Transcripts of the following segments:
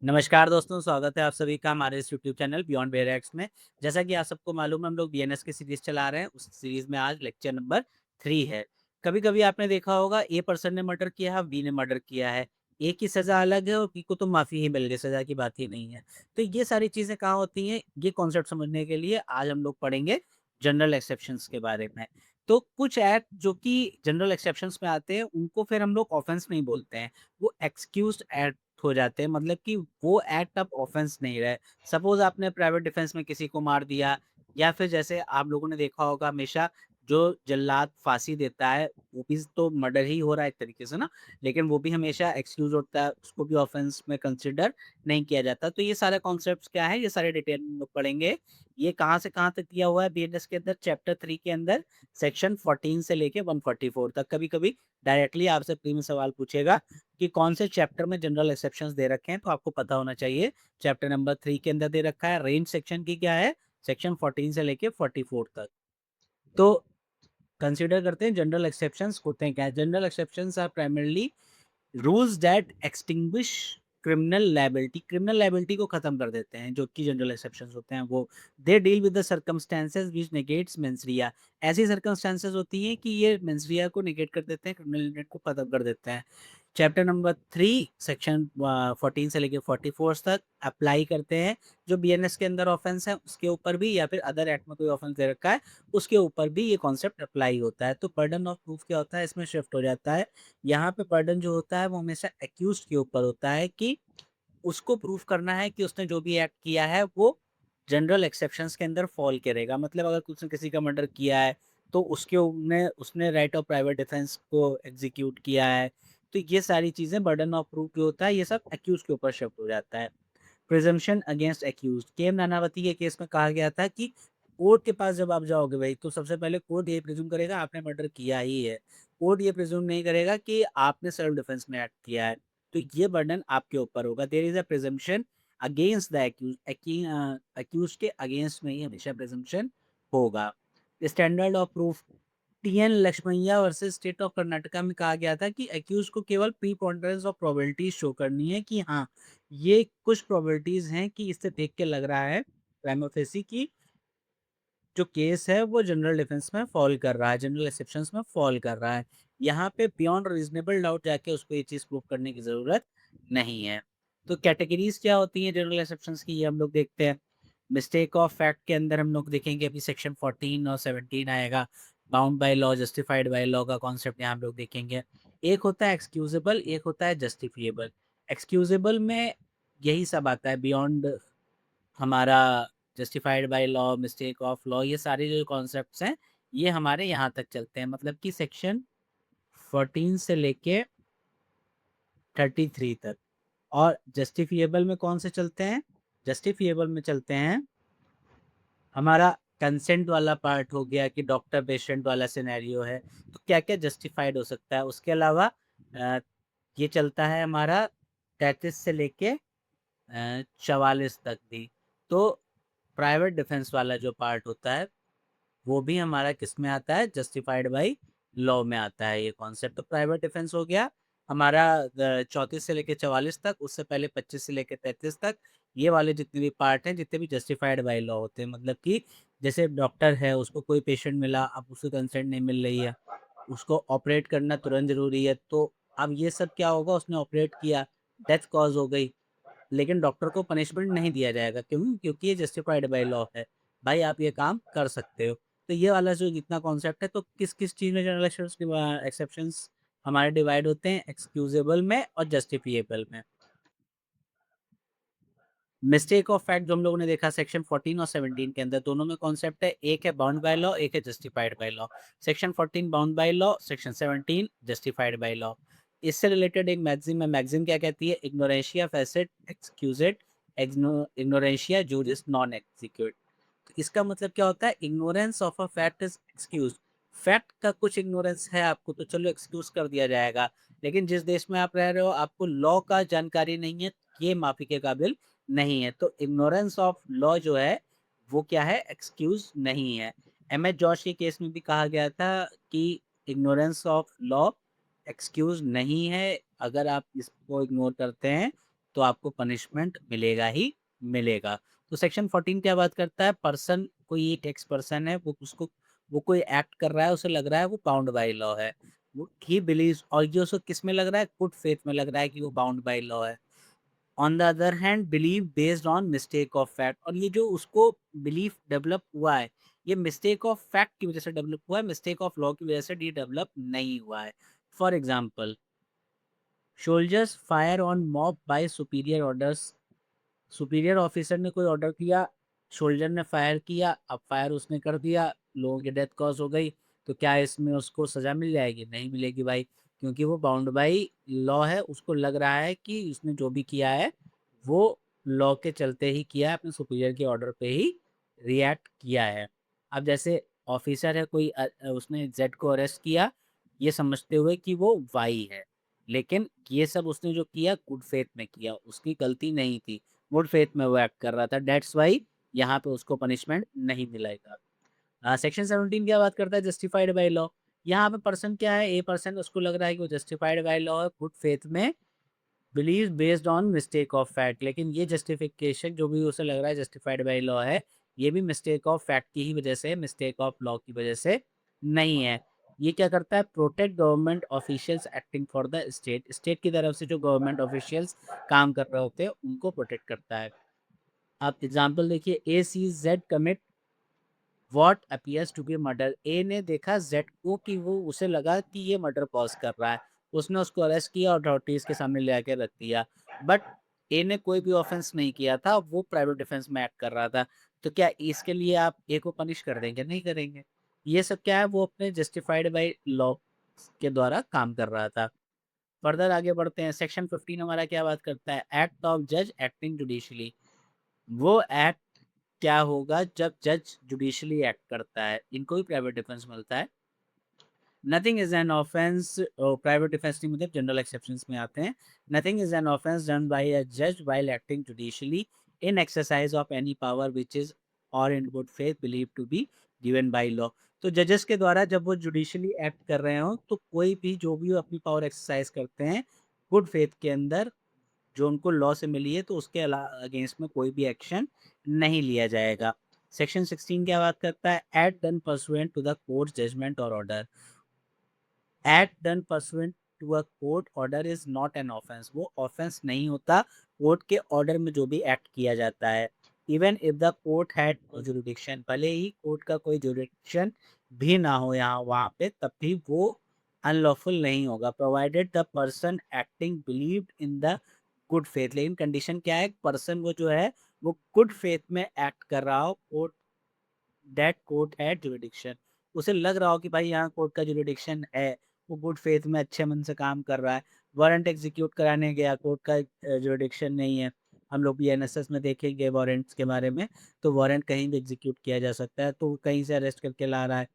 नमस्कार दोस्तों, स्वागत है आप सभी का हमारे इस यूट्यूब चैनल बियॉन्ड बेयरएक्स में। जैसा कि आप सबको मालूम है हम लोग बीएनएस की सीरीज़ चला रहे हैं, उस सीरीज़ में आज लेक्चर नंबर 3 है। कभी-कभी आपने देखा होगा ए पर्सन ने मर्डर किया है, बी ने मर्डर किया है। ए की सज़ा अलग है और बी को तो माफ़ी ही मिल गई, सज़ा की बात ही नहीं है। तो ये सारी चीज़ें कहाँ होती हैं, ये कॉन्सेप्ट समझने के लिए आज हम लोग पढ़ेंगे जनरल एक्सेप्शंस के बारे में। तो कुछ एक्ट जो कि जनरल एक्सेप्शंस में आते हैं, उनको फिर हम लोग ऑफेंस नहीं बोलते हैं, वो एक्सक्यूज़्ड एक्ट हो जाते हैं, मतलब कि वो एक्ट अब ऑफेंस नहीं रहे। सपोज़ आपने प्राइवेट डिफेंस में किसी को मार दिया या फिर जैसे आप लोगों ने देखा होगा हमेशा जो जल्लाद फांसी देता है, वो भी तो मर्डर ही हो रहा है एक तरीके से ना, लेकिन वो भी हमेशा एक्सक्यूज़ होता है, उसको भी ऑफेंस में कंसिडर नहीं किया जाता। तो ये सारे कॉन्सेप्ट्स क्या है, ये सारे डिटेल में हम लोग पढ़ेंगे। ये कहाँ से कहाँ तक दिया हुआ है बीएनएस के अंदर चैप्टर 3 के अंदर सेक्शन 14 से लेके 144 तक। कभी-कभी डायरेक्टली आपसे प्री में सवाल पूछेगा कि कौन से चैप्टर में जनरल एक्सेप्शंस दे रखे हैं, तो आपको पता होना चाहिए। चैप्टर नंबर 3 के अंदर दे रखा है, रेंज सेक्शन की क्या है, सेक्शन 14 से लेके 44 तक। तो कंसीडर करते हैं जनरल एक्सेप्शंस होते हैं क्या? General exceptions are primarily rules that extinguish criminal liability को खत्म कर देते हैं, जो कि जनरल एक्सेप्शंस होते हैं वो। They deal with the circumstances which negates mains रिया। ऐसी सर्कमस्टेंसेस होती हैं कि ये मेंस रिया को नेगेट कर देते हैं, क्रिमिनल इंटेंट को खत्म कर देते हैं। चैप्टर नंबर 3 सेक्शन 14 से लेके 44 तक अप्लाई करते हैं। जो बीएनएस के अंदर ऑफेंस है उसके ऊपर भी, या फिर अदर एक्ट में कोई ऑफेंस दे रखा है उसके ऊपर भी ये कॉन्सेप्ट अप्लाई होता है। तो बर्डन ऑफ प्रूफ क्या होता है, इसमें शिफ्ट हो जाता है। यहाँ पे बर्डन जो होता है वो हमेशा एक्यूज्ड के ऊपर होता है कि उसको प्रूफ करना है कि उसने जो भी एक्ट किया है वो जनरल एक्सेप्शंस के अंदर फॉल करेगा। मतलब अगर उसने किसी का मर्डर किया है तो उसके उसने उसने राइट ऑफ प्राइवेट डिफेंस को एग्जीक्यूट किया है। तो ये सारी चीज़ें बर्डन ऑफ प्रूफ जो होता है ये सब एक्यूज के ऊपर शिफ्ट हो जाता है। Presumption against accused, KM Nanavati के केस में कहा गया था कि कोर्ट के पास जब आप जाओगे भाई, तो सबसे पहले कोर्ट ये प्रिज्यूम करेगा आपने मर्डर किया ही है। कोर्ट ये प्रिज्यूम नहीं करेगा कि आपने सेल्फ डिफेंस में एक्ट किया है। तो ये बर्डन आपके ऊपर होगा। There is a presumption against the accused, accused के अगेंस्ट में ही हमेशा प्रिजम्पशन होगा। Standard of proof, TN Lakshmaiah versus state of Karnataka में कहा गया था कि एक्यूज को केवल प्रीपोंडेरेंस ऑफ प्रोबेबिलिटी शो करनी है कि हाँ, ये कुछ प्रोबेबिलिटीज हैं कि इससे देख के लग रहा है प्राइमा फेसी की जो केस है वो जनरल डिफेंस में फॉल कर रहा है, जनरल एक्सेप्शंस में फॉल कर रहा है। यहाँ पे बियॉन्ड रीजनेबल डाउट जाके उसको ये चीज़ प्रूव करने की ज़रूरत नहीं है। तो कैटेगरीज क्या होती हैं जनरल एक्सेप्शंस की, ये हम लोग देखते हैं। मिस्टेक ऑफ फैक्ट के अंदर हम लोग देखेंगे अभी सेक्शन 14 और 17 आएगा। Bound by law, justified by law का कॉन्सेप्ट यहाँ हम लोग देखेंगे। एक होता है एक्सक्यूजेबल, एक होता है जस्टिफिएबल। एक्सक्यूजेबल में यही सब आता है, बियॉन्ड हमारा justified by law, mistake of law, ये सारे जो कॉन्सेप्ट्स हैं ये हमारे यहाँ तक चलते हैं। मतलब कि सेक्शन 14 से लेके 33 तक। और जस्टिफिएबल में कौन से चलते हैं, जस्टिफिएबल में चलते हैं हमारा कंसेंट वाला पार्ट हो गया कि डॉक्टर पेशेंट वाला सिनेरियो है, तो क्या क्या जस्टिफाइड हो सकता है। उसके अलावा ये चलता है हमारा 33 से लेके 44 तक भी। तो प्राइवेट डिफेंस वाला जो पार्ट होता है वो भी हमारा किस में आता है, जस्टिफाइड बाई लॉ में आता है ये कॉन्सेप्ट। तो प्राइवेट डिफेंस हो गया हमारा 34 से लेके 44 तक, उससे पहले 25 से लेके 33 तक। ये वाले जितने भी पार्ट हैं, जितने भी जस्टिफाइड बाई लॉ होते हैं, मतलब कि जैसे डॉक्टर है उसको कोई पेशेंट मिला, अब उसको कंसेंट नहीं मिल रही है, उसको ऑपरेट करना तुरंत जरूरी है, तो अब ये सब क्या होगा, उसने ऑपरेट किया, डेथ कॉज हो गई, लेकिन डॉक्टर को पनिशमेंट नहीं दिया जाएगा। क्यों? क्योंकि ये जस्टिफाइड बाय लॉ है। भाई आप ये काम कर सकते हो। तो ये वाला जो जितना कॉन्सेप्ट है, तो किस-किस चीज़ में जनरल एक्सेप्शंस हमारे डिवाइड होते हैं, एक्सक्यूजेबल में और जस्टिफिएबल में। मिस्टेक ऑफ फैक्ट जो हम लोगों ने देखा सेक्शन 14 और 17 के अंदर, दोनों में कॉन्सेप्ट है, एक है बाउंड बाय लॉ, एक है justified by law. Section 14 bound by law, section 17 justified by law. इससे रिलेटेड एक मैगज़ीन है, मैगज़ीन क्या कहती है, इग्नोरेंशिया फेसिट एक्सक्यूजेड, इग्नोरेंशिया जूरिस नॉन एक्जिक्यूट। इसका मतलब क्या होता है, ignorance of a fact is excuse. Fact का कुछ इग्नोरेंस है आपको तो चलो एक्सक्यूज कर दिया जाएगा, लेकिन जिस देश में आप रह रहे हो आपको लॉ का जानकारी नहीं है, ये माफी के काबिल नहीं है। तो इग्नोरेंस ऑफ लॉ जो है वो क्या है, एक्सक्यूज नहीं है। एम एच जॉर्ज के केस में भी कहा गया था कि इग्नोरेंस ऑफ लॉ एक्सक्यूज नहीं है। अगर आप इसको इग्नोर करते हैं तो आपको पनिशमेंट मिलेगा ही मिलेगा। तो सेक्शन 14 क्या बात करता है, पर्सन, कोई एक एक्स पर्सन है, वो कोई एक्ट कर रहा है, उसे लग रहा है वो बाउंड बाय लॉ है, वो ही बिलीव्स, और ये उसको किस में लग रहा है, गुड फेथ में लग रहा है कि वो बाउंड बाय लॉ है। On the other hand believe based on mistake of fact, और ये जो उसको बिलीफ डेवलप हुआ है, ये मिस्टेक ऑफ फैक्ट की वजह से डेवलप हुआ है, मिस्टेक ऑफ लॉ की वजह से ये डेवलप नहीं हुआ है। For example, soldiers fire on mob by superior orders, superior officer ने कोई ऑर्डर किया, सोल्जर ने फायर किया, अब फायर उसने कर दिया, लोगों की डेथ कॉज हो गई, तो क्या इसमें उसको सजा मिल जाएगी? नहीं मिलेगी भाई, क्योंकि वो बाउंड बाई लॉ है, उसको लग रहा है कि उसने जो भी किया है वो लॉ के चलते ही किया है, अपने सुपीरियर के ऑर्डर पे ही रिएक्ट किया है। अब जैसे ऑफिसर है कोई, उसने जेड को अरेस्ट किया ये समझते हुए कि वो वाई है, लेकिन ये सब उसने जो किया गुड फेथ में किया, उसकी गलती नहीं थी, गुड फेथ में वो एक्ट कर रहा था, डेट्स वाई यहाँ पे उसको पनिशमेंट नहीं मिलेगा। सेक्शन 17 क्या बात करता है, जस्टिफाइड बाय लॉ। यहाँ पे पर्सन क्या है, ए पर्सन, उसको लग रहा है कि वो जस्टिफाइड बाय लॉ है, गुड फेथ में believe based on mistake of fact, लेकिन ये जस्टिफिकेशन जो भी उसे लग रहा है जस्टिफाइड बाय लॉ है, ये भी मिस्टेक ऑफ फैक्ट की ही वजह से, मिस्टेक ऑफ लॉ की वजह से नहीं है। ये क्या करता है, protect government officials acting for the state, state की तरफ से जो गवर्नमेंट ऑफिशियल्स काम कर रहे होते हैं उनको प्रोटेक्ट करता है। आप एग्जाम्पल देखिए, A see Z commit what appears to be murder, A ने देखा जेड को कि वो उसे लगा कि ये मर्डर कॉज कर रहा है, उसने उसको अरेस्ट किया और अथॉरिटीज के सामने ले आके रख दिया, बट ए ने कोई भी ऑफेंस नहीं किया था, वो प्राइवेट डिफेंस में एक्ट कर रहा था, तो क्या इसके लिए आप ए को पनिश कर देंगे? नहीं करेंगे। ये सब क्या है, वो अपने जस्टिफाइड बाई लॉ के द्वारा काम कर रहा था। फर्दर आगे बढ़ते हैं, सेक्शन 15 हमारा क्या बात करता है, एक्ट ऑफ जज एक्टिंग जुडिशली। वो एक्ट क्या होगा जब जज जुडिशली एक्ट करता है, इनको भी प्राइवेट डिफेंस मिलता है। Nothing is an offence, private defence नहीं मतलब जनरल एक्सेप्शंस में आते हैं। Nothing is an offence done by a जज while acting judicially in exercise of any power which is or in good faith believe to be given by law. तो जजेस के द्वारा जब वो जुडिशली एक्ट कर रहे हो, तो कोई भी जो भी अपनी पावर एक्सरसाइज करते हैं गुड फेथ के अंदर, जो उनको लॉ से मिली है, तो उसके अगेंस्ट में कोई भी एक्शन नहीं लिया जाएगा। सेक्शन 16 क्या बात करता है, act done pursuant to the court judgement or order. Act done pursuant to a court order is not an offence, वो ऑफेंस नहीं होता कोर्ट के ऑर्डर में जो भी एक्ट किया जाता है। Even if the court had jurisdiction, भले ही कोर्ट का कोई जुरिडिक्शन भी ना हो यहाँ वहाँ पे, तब भी वो अनलॉफुल नहीं होगा, provided the person acting believed in the good faith. लेकिन कंडीशन क्या है, पर्सन वो जो है वो गुड फेथ में एक्ट कर रहा हो, court that court had jurisdiction, उसे लग रहा हो कि भाई यहाँ कोर्ट का जुरिडिक्शन है, वो गुड फेथ में अच्छे मन से काम कर रहा है, वारंट एग्जीक्यूट कराने गया, कोर्ट का जुरिडिक्शन नहीं है। हम लोग बीएनएसएस में देखेंगे वारंट्स के बारे में, तो वारंट कहीं भी एग्जीक्यूट किया जा सकता है, तो कहीं से अरेस्ट करके ला रहा है,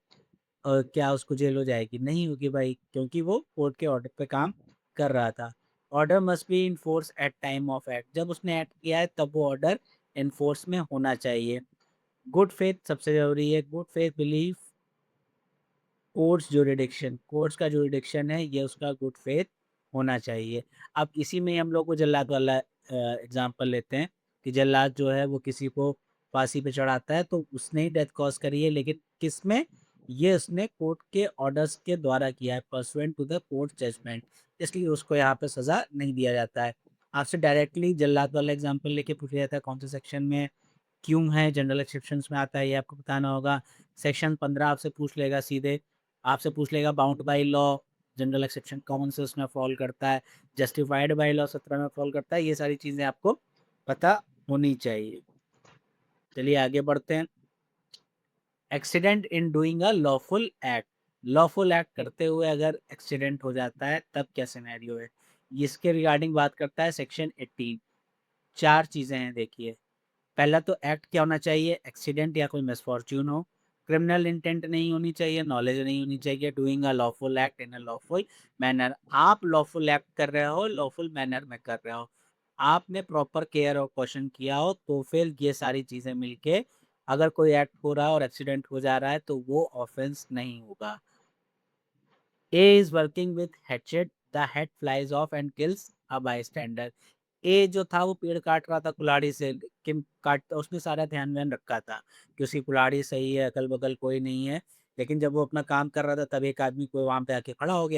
और क्या उसको जेल हो जाएगी? नहीं होगी भाई, क्योंकि वो कोर्ट के ऑर्डर पे काम कर रहा था। Order must be in force at time of act, जब उसने एक्ट किया है तब वो ऑर्डर इन्फोर्स में होना चाहिए। गुड फेथ सबसे जरूरी है, good faith belief courts jurisdiction, courts का जुरिडिक्शन है ये, उसका गुड फेथ होना चाहिए। अब इसी में हम लोग को जल्लाद वाला एग्जांपल लेते हैं, कि जल्लाद जो है वो किसी को फांसी पे चढ़ाता है, तो उसने ही डेथ कॉज करी है, लेकिन किस में, ये उसने कोर्ट के ऑर्डर्स के द्वारा किया है, pursuant to the court judgment, इसलिए उसको यहाँ पे सजा नहीं दिया जाता है। आपसे डायरेक्टली जल्लाद वाला एग्जाम्पल लेके पूछा जाता है कौन से सेक्शन में क्यों है, जनरल एक्सेप्शंस में आता है, ये आपको बताना होगा। सेक्शन 15 आपसे पूछ लेगा सीधे, आपसे पूछ लेगा bound by law, general exception कौन से उसमें फॉल करता है, जस्टिफाइड बाय लॉ 17 में फॉल करता है, ये सारी चीज़ें आपको पता होनी चाहिए। चलिए आगे बढ़ते हैं। Accident in doing a lawful act, lawful act करते हुए अगर एक्सीडेंट हो जाता है तब क्या सिनेरियो है, इसके रिगार्डिंग बात करता है सेक्शन 18। चार चीज़ें हैं देखिए, पहला तो एक्ट क्या होना चाहिए, एक्सीडेंट या कोई मिसफॉर्च्यून हो, क्रिमिनल इंटेंट नहीं होनी चाहिए, नॉलेज नहीं होनी चाहिए, doing a lawful act in a lawful manner, आप लॉफुल एक्ट कर रहे हो, लॉफुल मैनर में कर रहे हो, आपने प्रॉपर केयर और क्वेश्चन किया हो, तो फिर ये सारी चीज़ें मिलके अगर कोई एक्ट हो रहा है और एक्सीडेंट हो जा रहा है तो वो ऑफेंस नहीं होगा। A is working with hatchet, the head flies off and kills a bystander, A जो था वो पेड़ काट रहा था कुल्हाड़ी से, लेकिन काटता उसने सारा ध्यान-व्यान रखा था कि उसकी कुल्हाड़ी सही है, अगल-बगल कोई नहीं है। लेकिन जब वो अपना काम कर रहा था तब एक आदमी कोई वहाँ पे आके खड़ा हो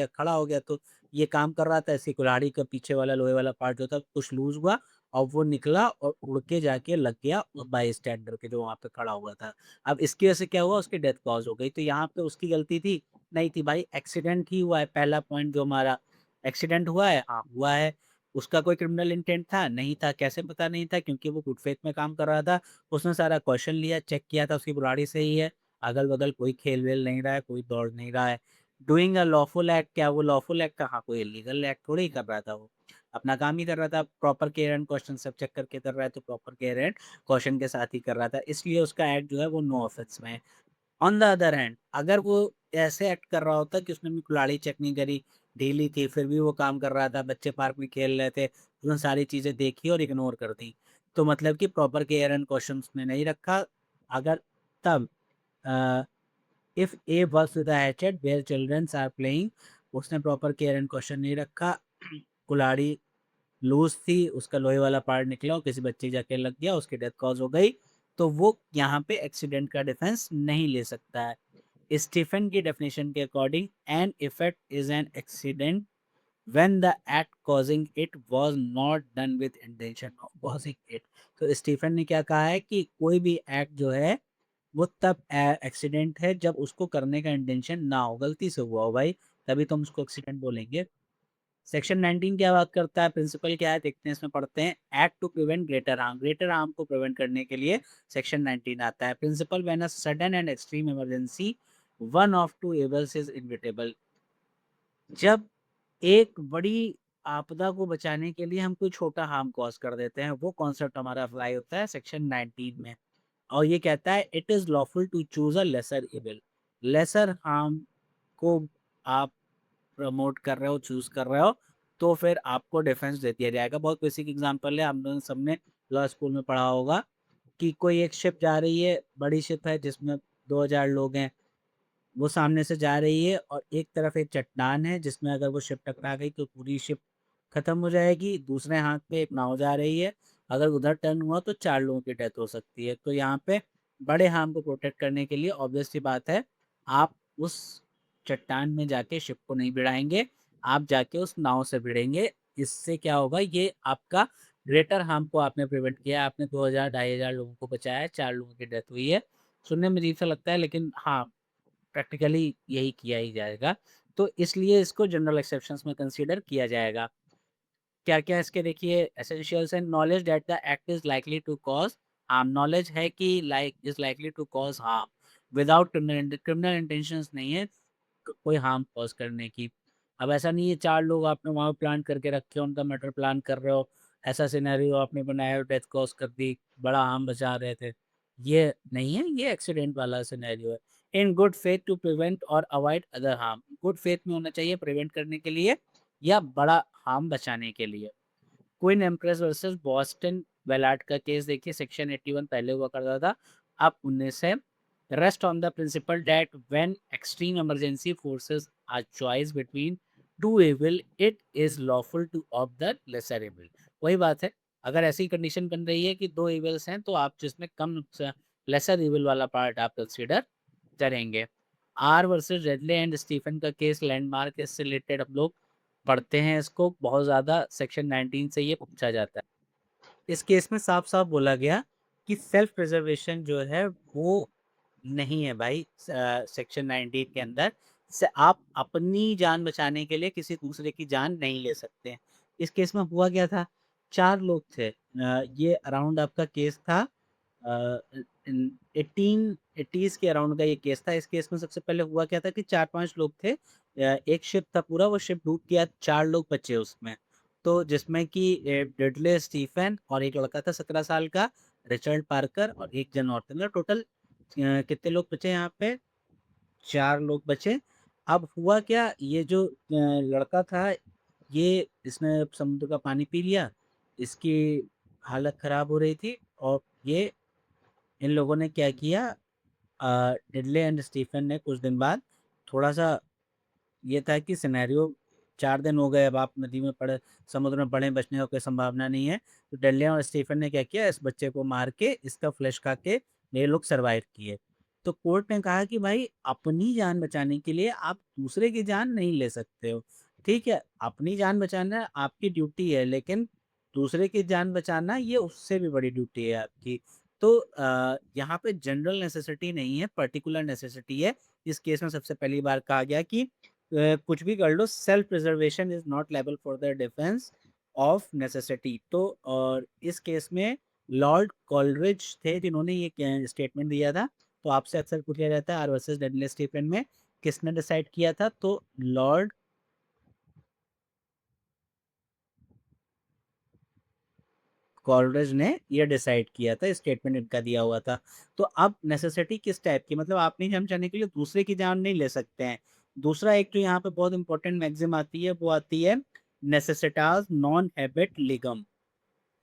गया तो ये काम कर रहा था, इसकी कुल्हाड़ी का पीछे वाला लोहे वाला पार्ट जो था कुछ लूज़ हुआ और वो निकला और उड़ के जाके लग गया बाईस्टैंडर के जो वहाँ पे खड़ा हुआ था। अब इसकी वजह से क्या हुआ, उसकी डेथ कॉज़ हो गई। तो यहाँ पे उसकी गलती थी? नहीं थी भाई, एक्सीडेंट ही हुआ है, पहला पॉइंट जो हमारा। एक्सीडेंट हुआ है? हाँ, हुआ है। उसका कोई क्रिमिनल इंटेंट था? नहीं था। कैसे पता नहीं था? क्योंकि वो गुड फेथ में काम कर रहा था। उसने सारा क्वेश्चन लिया, चेक किया था उसकी कुल्हाड़ी सही है, अगल-बगल कोई खेल-वेल नहीं रहा है, कोई दौड़ नहीं रहा है। डूइंग अ लॉफुल एक्ट, क्या वो लॉफुल एक्ट था? हाँ, कोई इल्लीगल एक्ट थोड़ी ही कर रहा था वो। अपना काम ही कर रहा था, प्रॉपर केयर एंड क्वेश्चन सब चेक करके कर रहा है, तो प्रॉपर केयर एंड क्वेश्चन के साथ ही कर रहा था। इसलिए उसका एक्ट जो है वो नो ऑफेंस में है। ऑन द अदर हैंड अगर वो ऐसे एक्ट कर रहा होता कि उसने अपनी कुल्हाड़ी चेक नहीं करी, ढीली थी, फिर भी वो काम कर रहा था, बच्चे पार्क में खेल रहे थे, उसने सारी चीज़ें देखी और इग्नोर कर दी। तो मतलब कि प्रॉपर केयर एंड कॉशन उसने नहीं रखा। अगर तब uh, if A was with the hatchet where childrens are playing, उसने प्रॉपर केयर एंड कॉशन नहीं रखा, कुल्हाड़ी लूज़ थी, उसका लोहे वाला पार्ट निकला और किसी बच्चे की जाके लग गया, उसकी डेथ कॉज़ हो गई, तो वो यहाँ पे एक्सीडेंट का डिफेंस नहीं ले सकता है। स्टीफन की डेफिनेशन के according an effect is an accident when the act causing it was not done with intention of causing it. तो स्टीफन ने क्या कहा है कि कोई भी एक्ट जो है वो तब एक्सीडेंट है जब उसको करने का इंटेंशन ना हो, गलती से हुआ हो भाई, तभी तो हम उसको एक्सीडेंट बोलेंगे। सेक्शन 19 क्या बात करता है, प्रिंसिपल क्या है, देखते हैं इसमें पढ़ते हैं। Act to prevent greater harm, greater harm को प्रिवेंट करने के लिए सेक्शन 19 आता है। Principle when a sudden and extreme emergency one of two evils is inevitable, जब एक बड़ी आपदा को बचाने के लिए हम कोई छोटा हार्म कॉज कर देते हैं, वो कॉन्सेप्ट हमारा अप्लाई होता है सेक्शन 19 में। और ये कहता है it is lawful to choose a lesser evil, lesser harm को आप प्रमोट कर रहे हो, चूज़ कर रहे हो, तो फिर आपको डिफेंस दे दिया जाएगा। बहुत बेसिक एग्ज़ाम्पल है, हम लोगों ने सबने लॉ स्कूल में पढ़ा होगा कि कोई एक शिप जा रही है, बड़ी शिप है जिसमें 2000 लोग हैं, वो सामने से जा रही है और एक तरफ एक चट्टान है जिसमें अगर वो शिप टकरा गई तो पूरी शिप खत्म हो जाएगी, दूसरे हाथ पे एक नाव जा रही है, अगर उधर टर्न हुआ तो 4 लोगों की डेथ हो सकती है। तो यहाँ पे बड़े हार्म को प्रोटेक्ट करने के लिए ऑब्वियस सी बात है, आप उस चट्टान में जाके शिप को नहीं भिड़ाएँगे, आप जाके उस नाव से भिड़ेंगे। इससे क्या होगा, ये आपका ग्रेटर हार्म को आपने प्रिवेंट किया, आपने 2000 2500 लोगों को बचाया, 4 लोगों की डेथ हुई है। सुनने में अजीब-सा लगता है लेकिन हाँ, प्रैक्टिकली यही किया ही जाएगा। तो इसलिए इसको जनरल एक्सेप्शंस में कंसीडर किया जाएगा। क्या-क्या इसके देखिए एसेंशियल्स हैं, knowledge that the act is likely to cause harm, knowledge है कि like is likely to cause harm without criminal intentions नहीं है कोई हार्म कॉज़ करने की। अब ऐसा नहीं है 4 लोग आपने वहाँ प्लान करके रखे हो, उनका मर्डर प्लान कर रहे हो, ऐसा सिनेरियो आपने बनाया और डेथ कॉज़ कर दी, बड़ा हार्म बचा रहे थे। ये नहीं है, ये एक्सीडेंट वाला सिनेरियो है। In good faith to prevent or avoid other harm, good faith में होना चाहिए प्रिवेंट करने के लिए या बड़ा हार्म बचाने के लिए। Queen Empress versus Boston Ballard का केस देखिए, सेक्शन 81 पहले हुआ करता था, अब 19 है। Rest on the principle that when extreme emergency forces are choice between two evil it is lawful to of the lesser evil. वही बात है, अगर ऐसी कंडीशन बन रही है कि दो एविल्स हैं तो आप जिसमें कम लेसर एविल वाला पार्ट आप कंसीडर करेंगे। R versus Dudley and Stephen का केस लैंडमार्क, इससे रिलेटेड हम लोग पढ़ते हैं इसको, बहुत ज़्यादा सेक्शन 19 से ये पूछा जाता है। इस केस में साफ-साफ बोला गया कि सेल्फ प्रिजर्वेशन जो है वो नहीं है भाई, सेक्शन 19 के अंदर से आप अपनी जान बचाने के लिए किसी दूसरे की जान नहीं ले सकते हैं। इस केस में हुआ क्या था, 4 लोग थे, ये अराउंड आपका केस था, अ, इन 1880s के अराउंड का ये केस था। इस केस में सबसे पहले हुआ क्या था कि 4-5 लोग थे। एक शिप था पूरा, वो शिप डूब गया, 4 लोग बचे उसमें। तो जिसमें कि डेडले स्टीफन और एक लड़का था 17 साल का, रिचर्ड पार्कर और एक जन और थे। मतलब टोटल कितने लोग बचे यहाँ पे? 4 लोग बचे। अब हुआ क्या, ये जो लड़का था, ये इसने समुद्र का पानी पी लिया, इसकी हालत खराब हो रही थी और ये इन लोगों ने क्या किया, डिडले एंड स्टीफन ने कुछ दिन बाद थोड़ा-सा, ये था कि सिनेरियो 4 दिन हो गए, अब आप नदी में पड़े, समुद्र में पड़े, बचने का कोई संभावना नहीं है। तो डेलिया और स्टीफन ने क्या किया, इस बच्चे को मार के इसका फ्लैश खा के ये लोग सर्वाइव किए। तो कोर्ट ने कहा कि भाई अपनी जान बचाने के लिए आप दूसरे की जान नहीं ले सकते हो, ठीक है? अपनी जान बचाना आपकी ड्यूटी है, लेकिन दूसरे की जान बचाना ये उससे भी बड़ी ड्यूटी है आपकी। तो यहाँ पे जनरल नेसेसिटी नहीं है, पर्टिकुलर नेसेसिटी है। इस केस में सबसे पहली बार कहा गया कि कुछ भी कर लो, self preservation is not liable for the defence of necessity. तो और इस केस में लॉर्ड कॉलरिज थे जिन्होंने ये स्टेटमेंट दिया था। तो आपसे अक्सर पूछा जाता है आर वर्सेस डेडली स्टीफन में किसने डिसाइड किया था, तो लॉर्ड कॉलरिज ने ये डिसाइड किया था, स्टेटमेंट इनका दिया हुआ था। तो अब नेसेसिटी किस टाइप की, मतलब आपने जान बचाने के लिए दूसरे की जान नहीं ले सकते हैं। दूसरा एक जो यहाँ पे बहुत इंपॉर्टेंट मैक्सिम आती है, वो आती है नेसेसिटास नॉन हैबिट लिगम।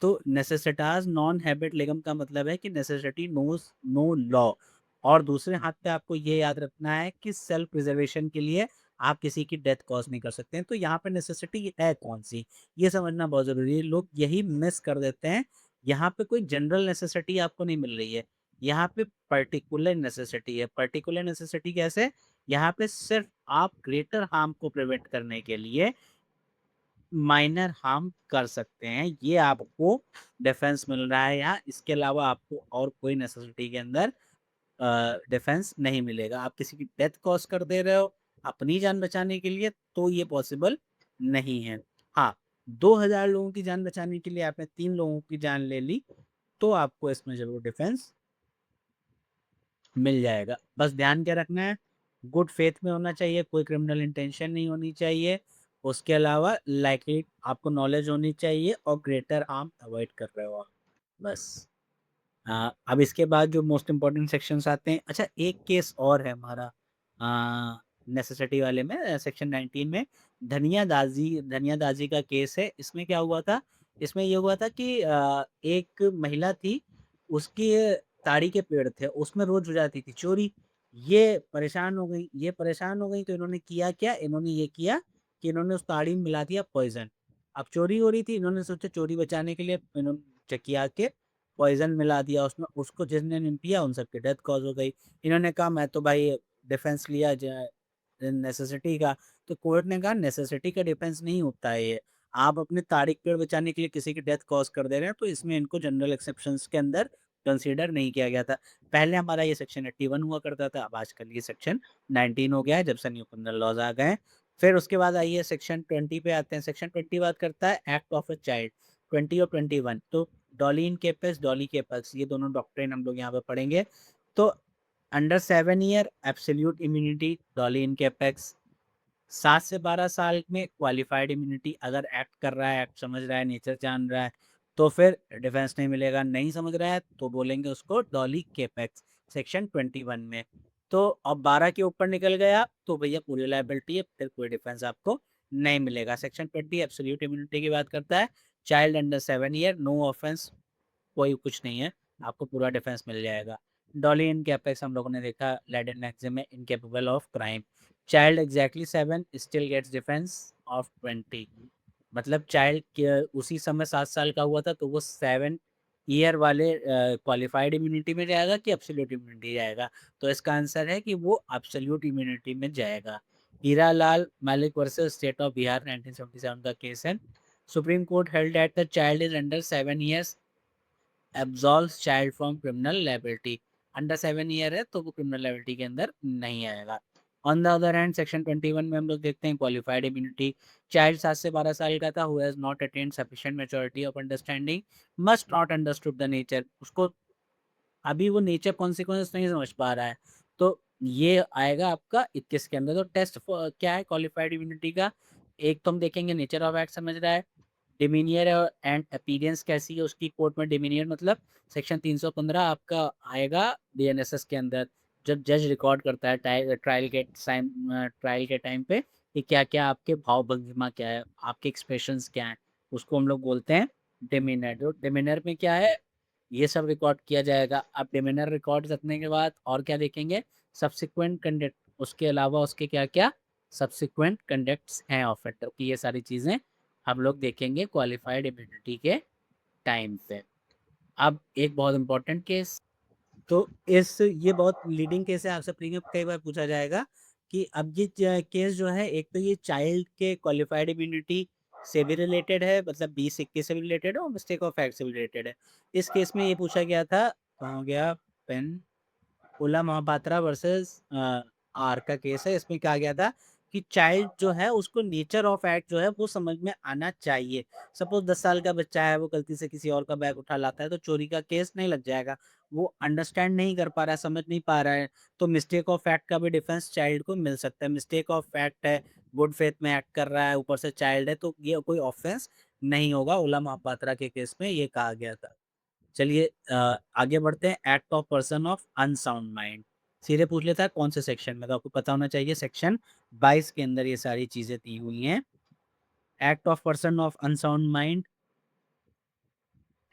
तो नेसेसिटास नॉन हैबिट लेगम का मतलब है कि नेसेसिटी नोज नो लॉ। और दूसरे हाथ पे आपको ये याद रखना है कि सेल्फ प्रिजर्वेशन के लिए आप किसी की डेथ कॉज नहीं कर सकते हैं। तो यहाँ पे नेसेसिटी है कौन सी, ये समझना बहुत जरूरी है। लोग यही मिस कर देते हैं। यहाँ पे कोई जनरल नेसेसिटी आपको नहीं मिल रही है, यहाँ पे पर्टिकुलर नेसेसिटी है। पर्टिकुलर नेसेसिटी कैसे, यहाँ पे सिर्फ आप ग्रेटर हार्म को प्रिवेंट करने के लिए माइनर हार्म कर सकते हैं, ये आपको डिफेंस मिल रहा है। यहाँ इसके अलावा आपको और कोई नेसेसिटी के अंदर डिफेंस नहीं मिलेगा। आप किसी की डेथ कॉज कर दे रहे हो अपनी जान बचाने के लिए, तो ये पॉसिबल नहीं है। हाँ, 2000 लोगों की जान बचाने के लिए आपने 3 लोगों की जान ले ली, तो आपको इसमें जरूर डिफेंस मिल जाएगा। बस ध्यान क्या रखना है, गुड फेथ में होना चाहिए, कोई क्रिमिनल इंटेंशन नहीं होनी चाहिए। उसके अलावा लाइकली आपको नॉलेज होनी चाहिए और ग्रेटर हार्म अवॉइड कर रहे हो आप, बस। अब इसके बाद जो मोस्ट इम्पोर्टेंट सेक्शंस आते हैं, अच्छा एक केस और है हमारा नेसेसिटी वाले में, सेक्शन 19 में धनिया दाजी का केस है। इसमें क्या हुआ था, इसमें ये हुआ था कि एक महिला थी, उसके ताड़ी के पेड़ थे, उसमें रोज हो जाती थी चोरी। ये परेशान हो गई तो इन्होंने किया क्या, इन्होंने ये किया कि इन्होंने उस ताड़ी में मिला दिया पॉइजन। अब चोरी हो रही थी, इन्होंने सोचा चोरी बचाने के लिए इन्होंने चकिया के पॉइजन मिला दिया उसमें, उसको जिसने नहीं पिया उन सबकी डेथ कॉज हो गई। इन्होंने कहा मैं तो भाई डिफेंस लिया नेसेसिटी का। तो कोर्ट ने कहा नेसेसिटी का डिफेंस नहीं होता है ये, आप अपने तारीख पेड़ बचाने के लिए किसी की डेथ कॉज कर दे रहे हैं, तो इसमें इनको जनरल एक्सेप्शंस के अंदर कंसीडर नहीं किया गया था। पहले हमारा ये सेक्शन 81 हुआ करता था, अब आजकल ये सेक्शन 19 हो गया है, जब से न्यू क्रिमिनल लॉज आ गए हैं। फिर उसके बाद आइए सेक्शन 20 पे आते हैं। सेक्शन 20 बात करता है एक्ट ऑफ अ चाइल्ड। 20 और 21, तो doli incapax, doli incapax, ये दोनों डॉक्ट्रिन हम लोग यहाँ पे पढ़ेंगे। तो under 7 year absolute immunity doli incapax, 7 से 12 साल में क्वालिफाइड इम्यूनिटी, अगर एक्ट कर रहा है, एक्ट समझ रहा है, नेचर जान रहा है, तो फिर डिफेंस नहीं मिलेगा। नहीं समझ रहा है तो बोलेंगे उसको डॉली केपेक्स, सेक्शन 21 में। तो अब 12 के ऊपर निकल गया तो भैया पूरी लाइबिलिटी है, फिर कोई डिफेंस आपको नहीं मिलेगा। सेक्शन 20 एब्सोल्यूट इम्यूनिटी की बात करता है, child under 7 year no offence, कोई कुछ नहीं है, आपको पूरा डिफेंस मिल जाएगा। डॉली इन कैपेक्स हम लोगों ने देखा, लैडेन मैक्सिम में incapable of crime. Child exactly 7 still gets defence of 20, मतलब चाइल्ड के उसी समय 7 साल का हुआ था, तो वो 7 ईयर वाले क्वालिफाइड इम्यूनिटी में जाएगा कि एब्सोल्यूट इम्यूनिटी जाएगा, तो इसका आंसर है कि वो एब्सोल्यूट इम्यूनिटी में जाएगा। Hira Lal Malik versus state of Bihar 1977 का केस है। Supreme Court held that the child is under 7 years absolves child from criminal liability. Under 7 year है तो वो क्रिमिनल लायबिलिटी के अंदर नहीं आएगा। On the other hand section 21 में हम लोग देखते हैं क्वालिफाइड इम्यूनिटी। चाइल्ड 7 से 12 साल का था, who has not attend sufficient maturity of understanding must not understood the nature, उसको अभी वो नेचर कॉन्सिक्वेंस नहीं समझ पा रहा है, तो ये आएगा आपका 21 के अंदर। तो टेस्ट क्या है क्वालिफाइड इम्यूनिटी का, एक तो हम देखेंगे नेचर ऑफ एक्ट समझ रहा है, डिमीनियर एंड अपीयरेंस कैसी है उसकी कोर्ट में। डिमीनियर मतलब सेक्शन 315 आपका आएगा बीएनएसएस के अंदर, जब जज रिकॉर्ड करता है ट्रायल के टाइम पे कि क्या क्या आपके भाव भंगिमा क्या है, आपके एक्सप्रेशंस क्या हैं, उसको हम लोग बोलते हैं डिमीनर। तो डिमीनर में क्या है, ये सब रिकॉर्ड किया जाएगा। अब डिमीनर रिकॉर्ड रखने के बाद और क्या देखेंगे, सब्सिक्वेंट कंडक्ट, उसके अलावा उसके क्या क्या सब्सिक्वेंट कंडक्ट्स हैं ऑफेंडर की। ये सारी चीज़ें हम लोग देखेंगे क्वालिफाइड इम्यूनिटी के टाइम पे। अब एक बहुत इंपॉर्टेंट केस, तो ये बहुत लीडिंग केस है, आपसे प्रीलिम कई बार पूछा जाएगा कि अब ये केस जो है, एक तो ये चाइल्ड के क्वालिफाइड इम्यूनिटी से भी रिलेटेड है, मतलब 20-21 से भी रिलेटेड है और मिस्टेक ऑफ फैक्ट से भी रिलेटेड है। इस केस में ये पूछा गया था, कहाँ गया पेन, उला महापात्रा वर्सेस आर का केस है। इसमें कहा गया था कि चाइल्ड जो है उसको नेचर ऑफ एक्ट जो है वो समझ में आना चाहिए। सपोज 10 साल का बच्चा है, वो गलती से किसी और का बैग उठा लाता है तो चोरी का केस नहीं लग जाएगा। वो अंडरस्टैंड नहीं कर पा रहा है, समझ नहीं पा रहा है, तो मिस्टेक ऑफ फैक्ट का भी डिफेंस चाइल्ड को मिल सकता है। मिस्टेक ऑफ फैक्ट है, गुड फेथ में एक्ट कर रहा है, ऊपर से चाइल्ड है, तो ये कोई ऑफेंस नहीं होगा। उला महापात्रा के केस में ये कहा गया था। चलिए आगे बढ़ते हैं। Act of person of unsound mind, सीधे पूछ लेता है कौन से सेक्शन में, तो आपको पता होना चाहिए सेक्शन 22 के अंदर ये सारी चीजें दी हुई हैं। Act of person of unsound mind